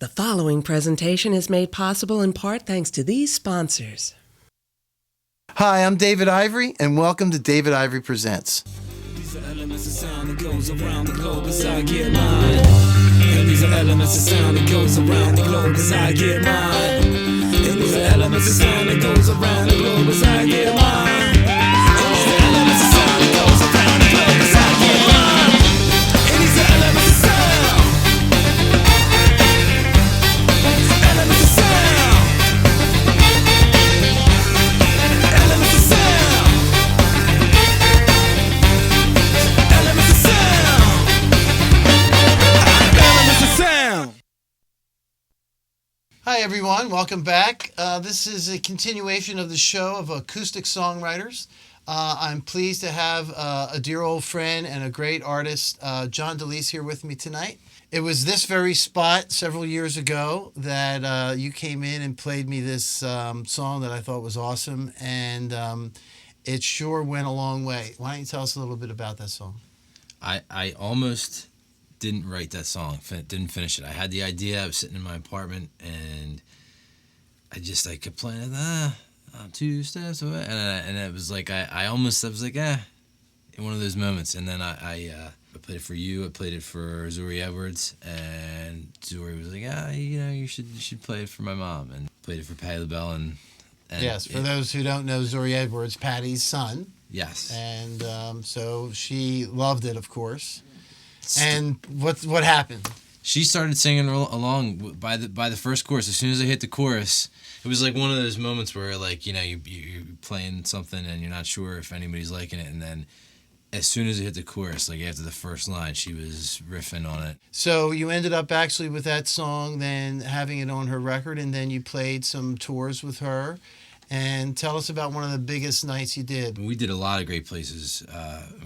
The following presentation is made possible in part thanks to these sponsors. Hi, I'm David Ivory, and welcome to David Ivory Presents. These are elements of sound that goes around the globe as I get mine. And these are elements of sound that goes around the globe as I get mine. And these are elements of sound that goes around the globe as I get mine. And these are elements of sound that goes around the globe as I get mine. And these are elements of sound. Elements of sound. Elements of sound. Elements of sound. Elements of sound. Hi, everyone. Welcome back. This is a continuation of the show of acoustic songwriters. I'm pleased to have a dear old friend and a great artist, Jon Delise, here with me tonight. It was this very spot several years ago that you came in and played me this song that I thought was awesome, and it sure went a long way. Why don't you tell us a little bit about that song? I almost didn't write that song, didn't finish it. I had the idea, I was sitting in my apartment, and I kept playing, I'm 2 steps away, and it was like, I was like, in one of those moments, and then I played it for you, I played it for Zuri Edwards, and Zuri was like, you should play it for my mom, and played it for Patty LaBelle, and yes, for those who don't know, Zuri Edwards, Patty's son. Yes. And so she loved it, of course. And what happened? She started singing along by the first chorus. As soon as I hit the chorus, it was like one of those moments where, like, you're playing something and you're not sure if anybody's liking it, and then as soon as I hit the chorus, like after the first line, she was riffing on it. So you ended up actually with that song, then having it on her record, and then you played some tours with her. And tell us about one of the biggest nights you did. We did a lot of great places.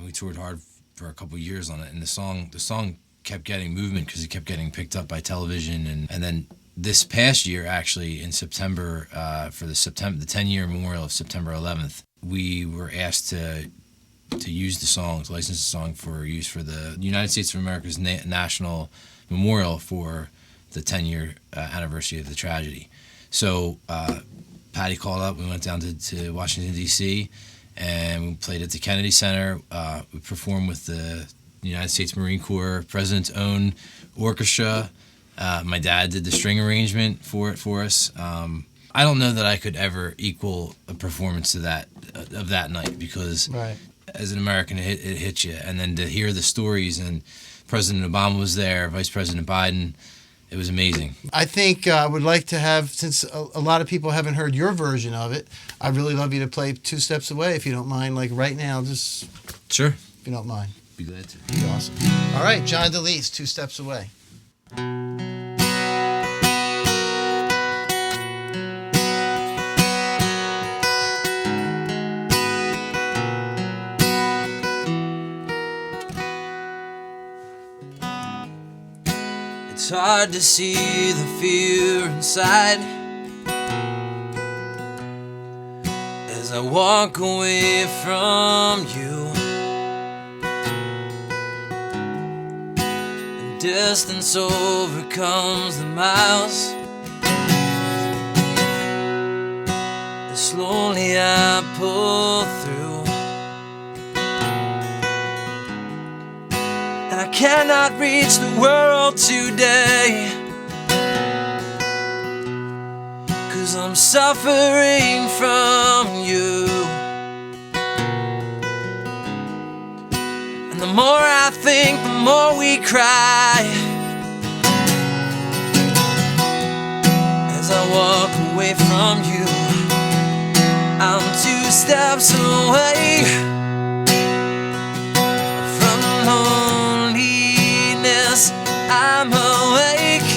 We toured hard for a couple of years on it, and the song kept getting movement because it kept getting picked up by television, and then this past year, actually in September, for the 10-year memorial of September 11th, we were asked to use the song, to license the song for use for the United States of America's national memorial for the 10-year anniversary of the tragedy. So Patty called up, we went down to Washington, D.C., and we played at the Kennedy Center. We performed with the United States Marine Corps President's own orchestra. My dad did the string arrangement for us. I don't know that I could ever equal a performance of that night, because Right. as an American, it hits you. And then to hear the stories, and President Obama was there, Vice President Biden, it was amazing. I think I would like to have, since a lot of people haven't heard your version of it, I'd really love you to play 2 Steps Away, if you don't mind, like right now, just Sure. if you don't mind. Be glad to. Be awesome. All right, Jon Delise, 2 Steps Away. It's hard to see the fear inside as I walk away from you, and distance overcomes the miles as slowly I pull through. I cannot reach the world today, 'cause I'm suffering from you. And the more I think, the more we cry, as I walk away from you. I'm 2 steps away from loneliness. I'm awake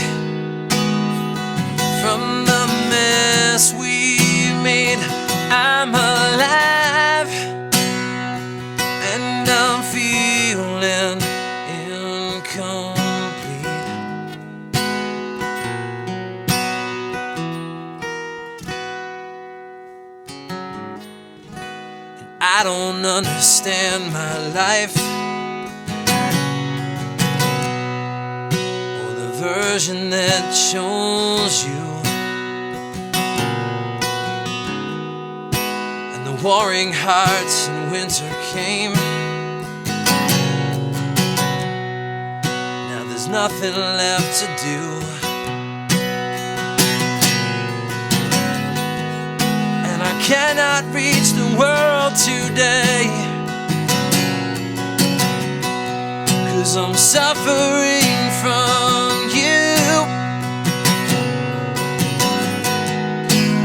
from the mess we made. I'm alive, and I'm feeling incomplete. I don't understand my life, version that shows you. And the warring hearts in winter came. Now there's nothing left to do. And I cannot reach the world today, 'cause I'm suffering from you.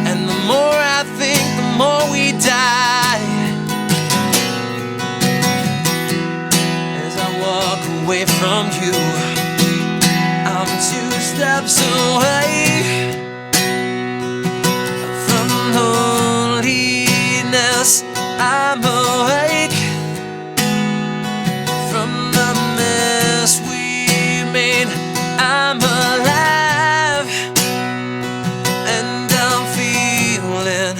And the more I think, the more we die. As I walk away from you, I'm 2 steps away from loneliness. I'm awake from the mess we made. I'm alive, and I'm feeling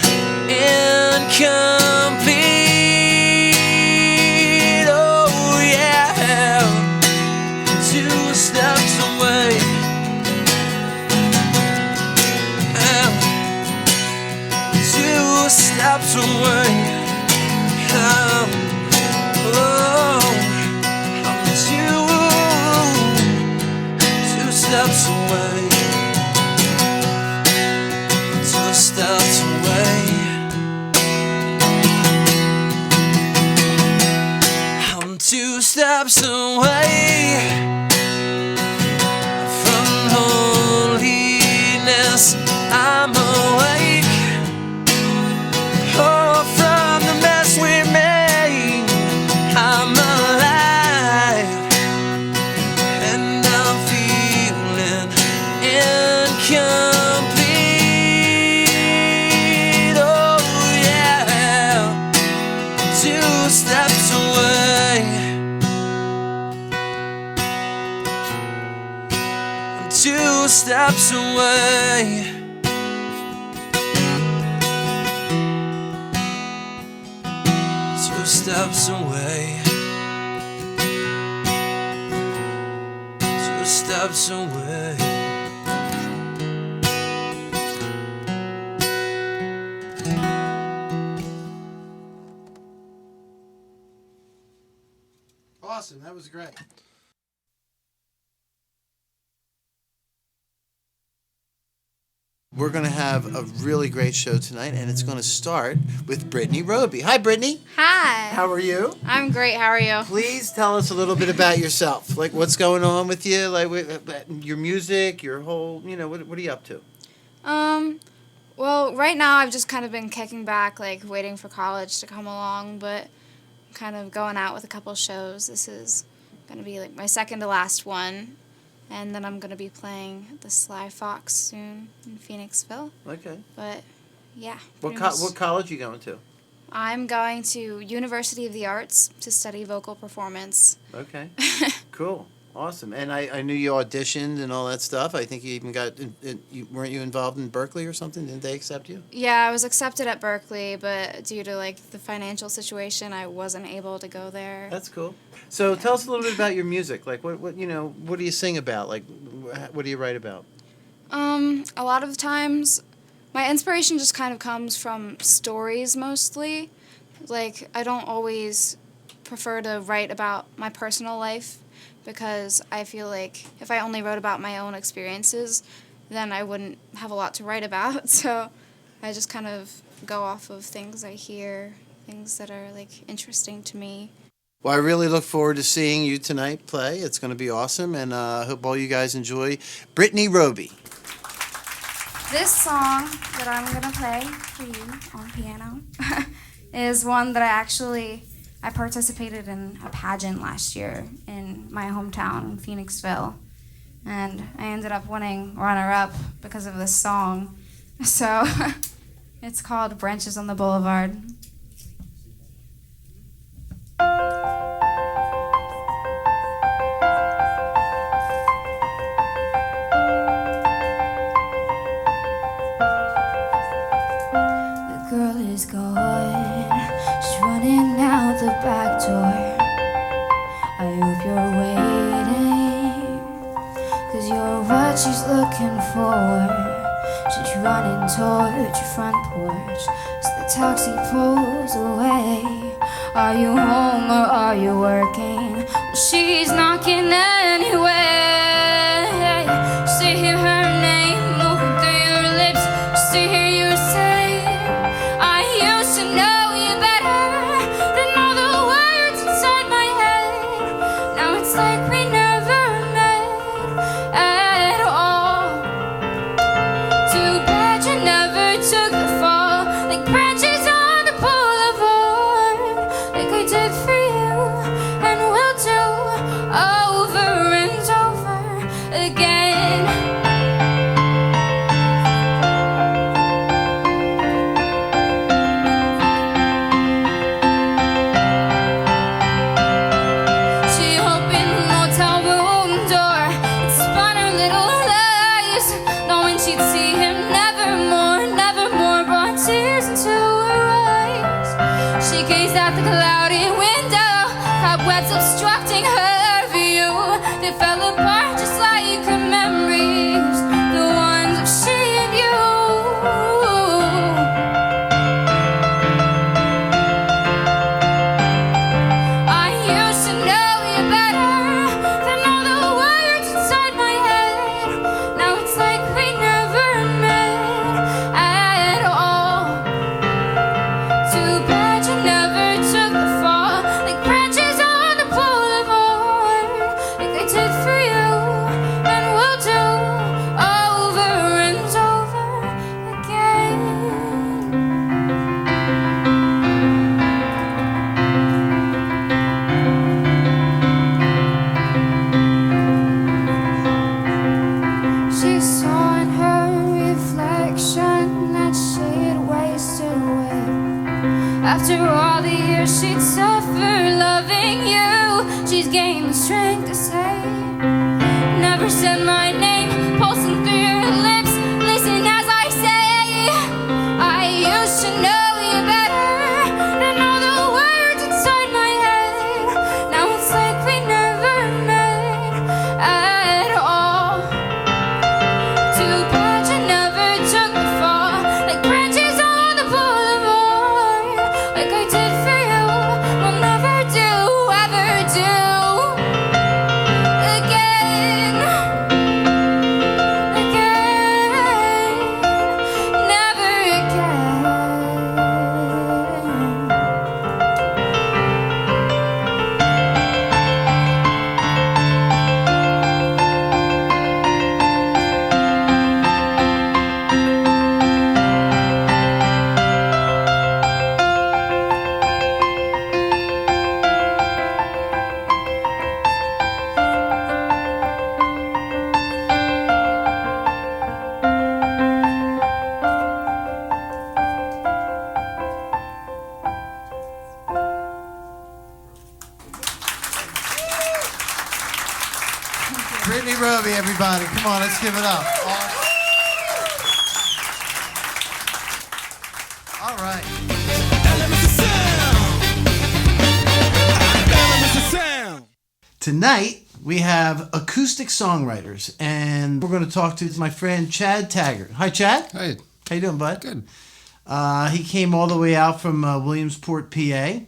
incomplete. Oh yeah, 2 steps away. 2 steps away. Oh, I'm 2 steps away. 2 steps away. I'm 2 steps away from loneliness. I'm awake, oh, from the mess we made. I'm alive, and I'm feeling incomplete. Oh yeah, 2 steps away. I'm 2 steps away. 2 steps away. 2 steps away. Awesome. That was great. We're going to have a really great show tonight, and it's going to start with Brittany Robey. Hi, Brittany. Hi. How are you? I'm great. How are you? Please tell us a little bit about yourself. Like, what's going on with you? Like, your music, your whole, what are you up to? Well, right now I've just kind of been kicking back, like waiting for college to come along, but I'm kind of going out with a couple shows. This is going to be like my second to last one, and then I'm going to be playing at the Sly Fox soon in Phoenixville. Okay. But yeah. What college are you going to? I'm going to University of the Arts to study vocal performance. Okay. Cool. Awesome. And I knew you auditioned and all that stuff. I think you even got, weren't you involved in Berkeley or something? Didn't they accept you? Yeah, I was accepted at Berkeley, but due to like the financial situation, I wasn't able to go there. That's cool. So tell us a little bit about your music. Like, what do you sing about? Like, what do you write about? A lot of the times, my inspiration just kind of comes from stories mostly. Like, I don't always prefer to write about my personal life, because I feel like if I only wrote about my own experiences, then I wouldn't have a lot to write about. So I just kind of go off of things I hear, things that are like interesting to me. Well, I really look forward to seeing you tonight play. It's going to be awesome, and I hope all you guys enjoy Brittany Robey. This song that I'm going to play for you on piano is one that I participated in a pageant last year in my hometown, Phoenixville, and I ended up winning runner-up because of this song. So it's called Branches on the Boulevard. The girl is gone, she's running out the back door. I hope you're waiting, 'cause you're right. looking forward. She's running towards your front porch as the taxi pulls away. Are you home or are you working? Well, she's knocking anyway. Just to hear her name moving through your lips, just to hear you say, I used to know you better than all the words inside my head. Now it's like we never met at all. Too bad you never took the fall, like branches on the boulevard, like I did for you and will do over and over again. She opened the motel room door and spun her little lies, knowing she'd see him nevermore, brought tears into her eyes. She gazed out the cloudy window, cobwebs obstructing her view. They fell apart just like her memories, the ones of she and you. I used to know you better than all the words inside my head. Now it's like we never met at all. Too bad you never took the fall, like branches on the boulevard, like they did for you and will do over and over again. She saw in her reflection that she'd wasted away. After all the years she'd suffered loving you, she's gained the strength to say, never said my name, pulsing through your lips. Listen as I say, I used to know you better than all the words inside my head. Now it's like we never met at all. Too bad you never took the fall, like branches on the boulevard, like I did for you, will never do, ever do again, never again. Brittany Robey, everybody. Come on, let's give it up. All right. Elements of sound. Elements of sound. Tonight, we have acoustic songwriters, and we're going to talk to my friend Chad Taggart. Hi, Chad. Hey, How you doing, bud? good. He came all the way out from Williamsport, PA.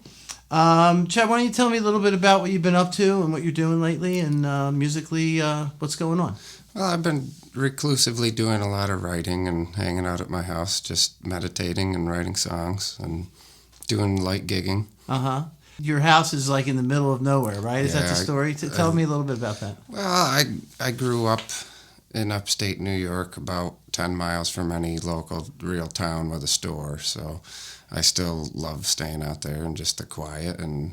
Chad, why don't you tell me a little bit about what you've been up to and what you're doing lately, and musically, what's going on? Well, I've been reclusively doing a lot of writing and hanging out at my house, just meditating and writing songs and doing light gigging. Uh-huh. Your house is like in the middle of nowhere, right? Is that Yeah, the story? Tell me a little bit about that. Well, I grew up in upstate New York, about 10 miles from any local real town with a store, so I still love staying out there and just the quiet, and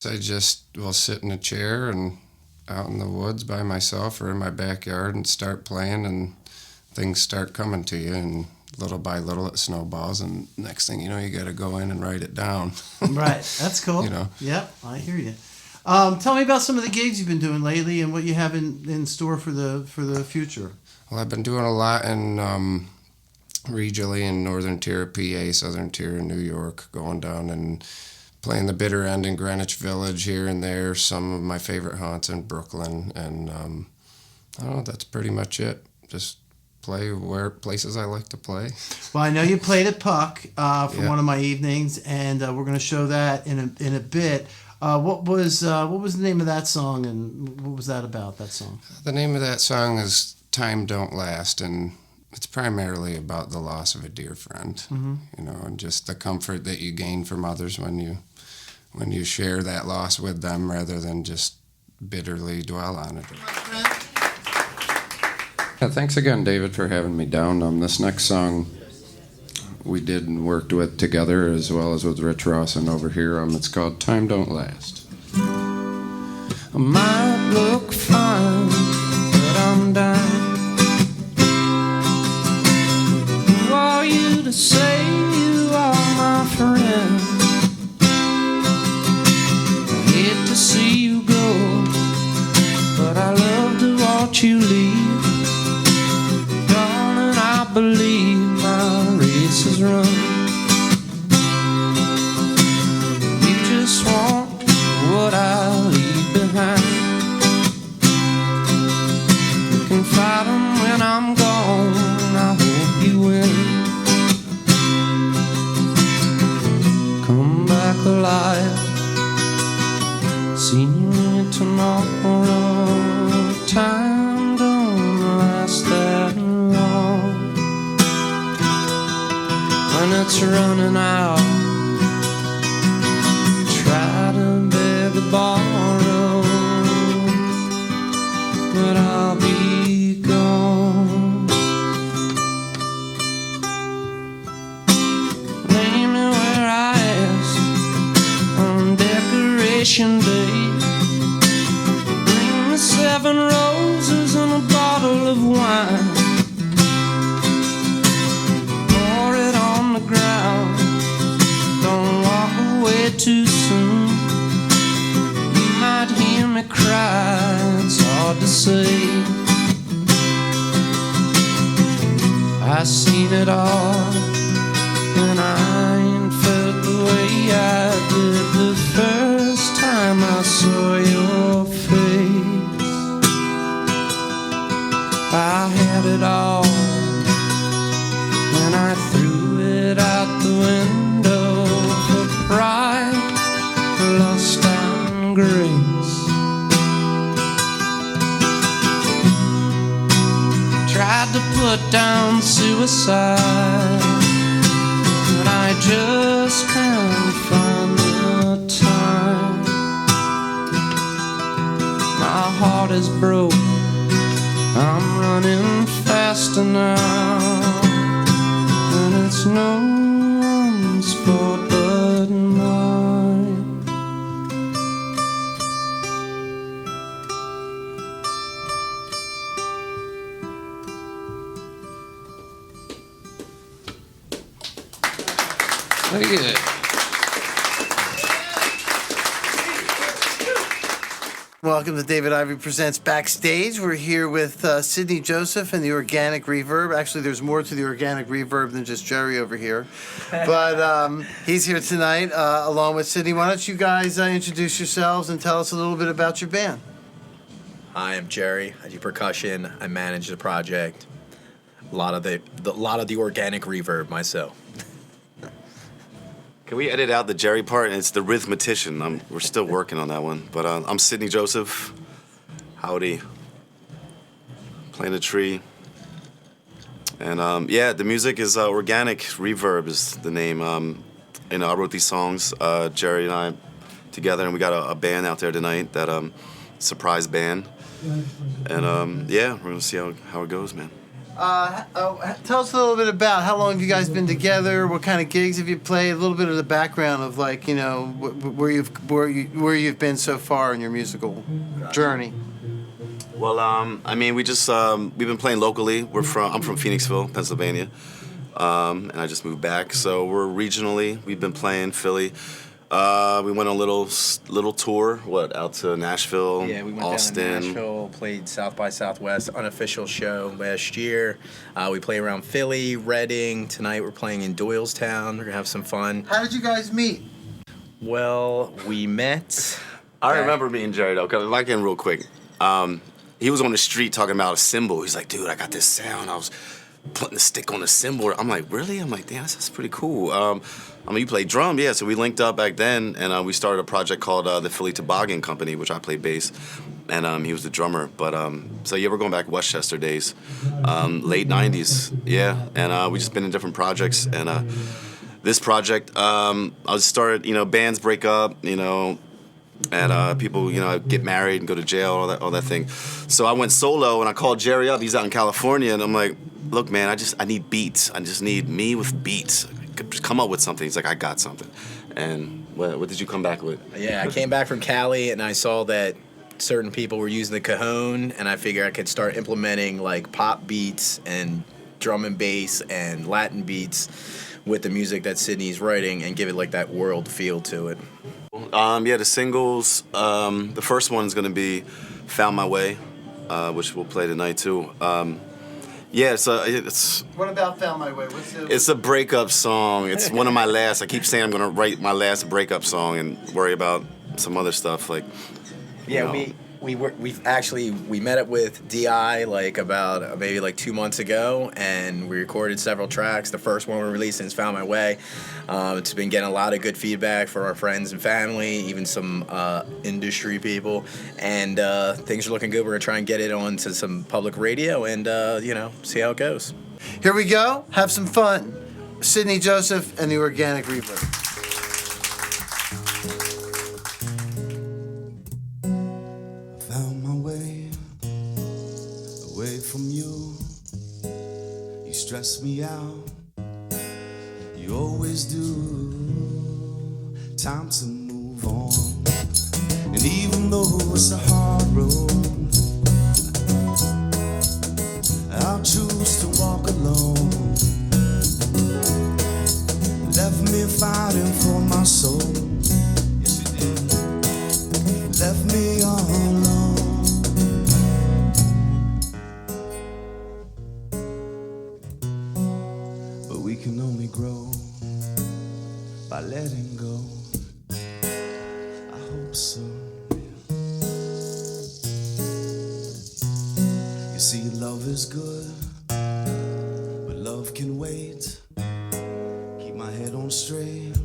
I just will sit in a chair and out in the woods by myself or in my backyard and start playing, and things start coming to you, and little by little it snowballs, and next thing you know you got to go in and write it down. Right, that's cool. You know. Yep, I hear you. Tell me about some of the gigs you've been doing lately and what you have in store for the future. Well, I've been doing a lot in regionally in northern tier of PA, southern tier in New York, going down and playing the bitter end in Greenwich Village here and there, some of my favorite haunts in Brooklyn, and I don't know, that's pretty much it. Just play places I like to play. Well, I know you played at Puck for Yeah. one of my evenings, and we're going to show that in a bit. What was the name of that song, and what was that about? That song? The name of that song is "Time Don't Last," and it's primarily about the loss of a dear friend. You know, and just the comfort that you gain from others when you share that loss with them, rather than just bitterly dwell on it. Yeah, thanks again, David, for having me down. This next song we did and worked with together, as well as with Rich Rawson over here. It's called "Time Don't Last." I might look fine, but I'm down. Who are you to say you are my friend? I hate to see you go, but I love to watch you leave. Darling, I believe my race is run. You just want what I leave behind. You can fight 'em when I'm gone, I hope you win. Come back alive, see me tomorrow. Time don't last that long. When it's running out, try to beg or borrow, but I'll be gone. Lay me where I ask on Decoration Day. Bring me 7 roses and a bottle of wine. Pour it on the ground, don't walk away too soon. You might hear me cry, it's hard to say. I've seen it all, and I ain't felt the way I did the first time I saw your face. I had it all, and I threw it out the window for pride, lust and grace. Tried to put down suicide, but I just can't find the time. My heart is broke, I'm running faster now, and it's no one's fault but mine. Thank you. Welcome to David Ivory Presents Backstage. We're here with Sidney Joseph and the Organic Reverb. Actually, there's more to the Organic Reverb than just Jerry over here. But he's here tonight along with Sidney. Why don't you guys introduce yourselves and tell us a little bit about your band? Hi, I'm Jerry. I do percussion. I manage the project. A lot of the Organic Reverb myself. Can we edit out the Jerry part? It's the rhythmatician. We're still working on that one. But I'm Sidney Joseph. Howdy. Playing the tree. And yeah, the music is Organic Reverb is the name. I wrote these songs, Jerry and I together, and we got a band out there tonight, that surprise band. And yeah, we're gonna see how it goes, man. Tell us a little bit about how long have you guys been together? What kind of gigs have you played? A little bit of the background of, like, you know, where you've been so far in your musical journey. Well, I mean, we've been playing locally. I'm from Phoenixville, Pennsylvania, and I just moved back. So we're regionally. We've been playing Philly. We went on a little tour. Out to Nashville, Yeah, we went Austin. down to Nashville, played South by Southwest, unofficial show last year. We play around Philly, Reading. Tonight we're playing in Doylestown. We're gonna have some fun. How did you guys meet? Well, we met. I remember meeting Jerry though. Cause like him real quick. he was on the street talking about a cymbal. He's like, dude, I got this sound. I was putting the stick on the cymbal. I'm like, really? I'm like, damn, that's pretty cool. I mean, you play drum, yeah. So we linked up back then, and we started a project called the Philly Toboggan Company, which I played bass, and he was the drummer. But so yeah, we're going back Westchester days, late '90s, yeah. And we just been in different projects, and this project, I started, bands break up, and people, get married and go to jail, all that thing. So I went solo, and I called Jerry up. He's out in California, and I'm like, look, man, I need beats. I just need me with beats. Just come up with something. He's like, I got something. And what did you come back with? Yeah, I came back from Cali, and I saw that certain people were using the cajon, and I figured I could start implementing like pop beats and drum and bass and Latin beats with the music that Sidney's writing and give it like that world feel to it. Yeah, the singles. The first one's gonna be "Found My Way," which we'll play tonight too. Yeah, it's. What about "Found My Way"? It's a breakup song. It's one of my last. I keep saying I'm gonna write my last breakup song and worry about some other stuff like. Yeah, we met up with DI like about maybe like 2 months ago, and we recorded several tracks. The first one we released is "Found My Way." It's been getting a lot of good feedback from our friends and family, even some industry people, and things are looking good. We're gonna try and get it onto some public radio, and see how it goes. Here we go. Have some fun. Sidney Joseph and the Organic Reverb. Found my way away from you. You stress me out. You always do. Time to move on. And even though it's a hard road, I'll choose to walk alone. Left me fighting for my soul. Yes, you did. Left me all alone. But we can only grow by letting go. I hope so. You see, love is good, but love can wait. Keep my head on straight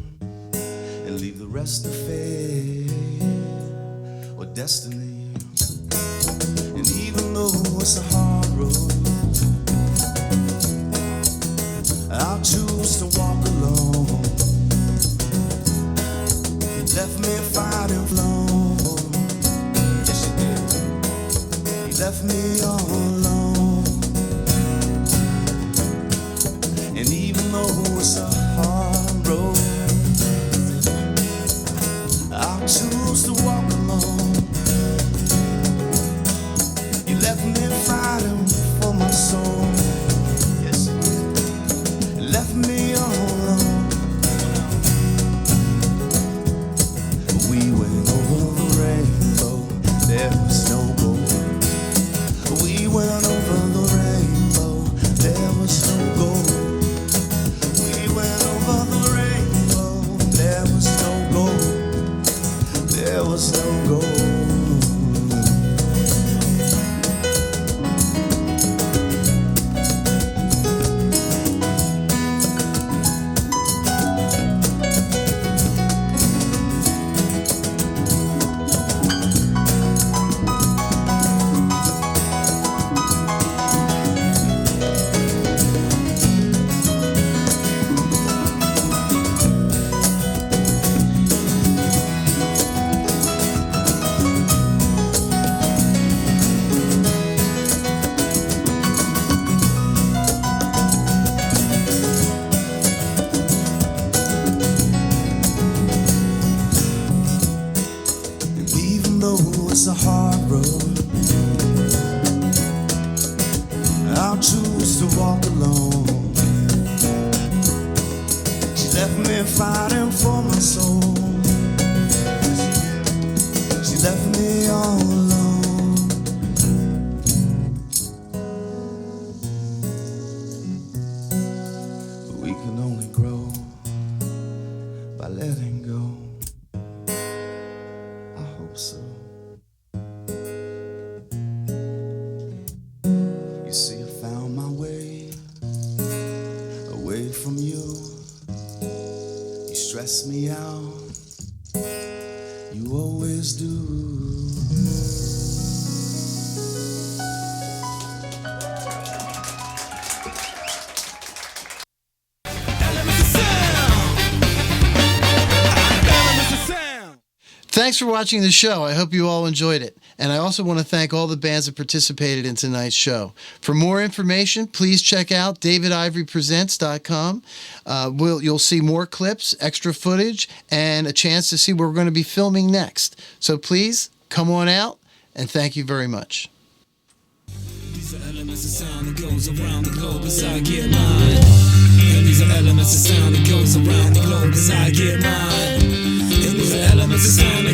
and leave the rest to fate or destiny. And even though it's a hard road, I'll choose to walk alone. You left me fighting alone. Yes, you did. You left me all alone. And even though it's a hard road, I'll choose to walk alone. You left me fighting for my soul. Yes, you did. Left me all alone. We went over the rainbow. There was no gold. We went over the rainbow. There was no gold. We went over the rainbow. There was no gold. There was no gold. It's a hard road. I'll choose to walk alone. She left me fighting for my soul. She left me all alone. But we can only grow by letting go. I hope so. ask me out, you always do. Thanks for watching the show. I hope you all enjoyed it. And I also want to thank all the bands that participated in tonight's show. For more information, please check out DavidIvoryPresents.com. You'll see more clips, extra footage, and a chance to see where we're going to be filming next. So please, come on out, and thank you very much. These are elements of sound that goes around the globe as I get mine. And these are elements of sound that goes around the globe as I get mine. And these are elements of sound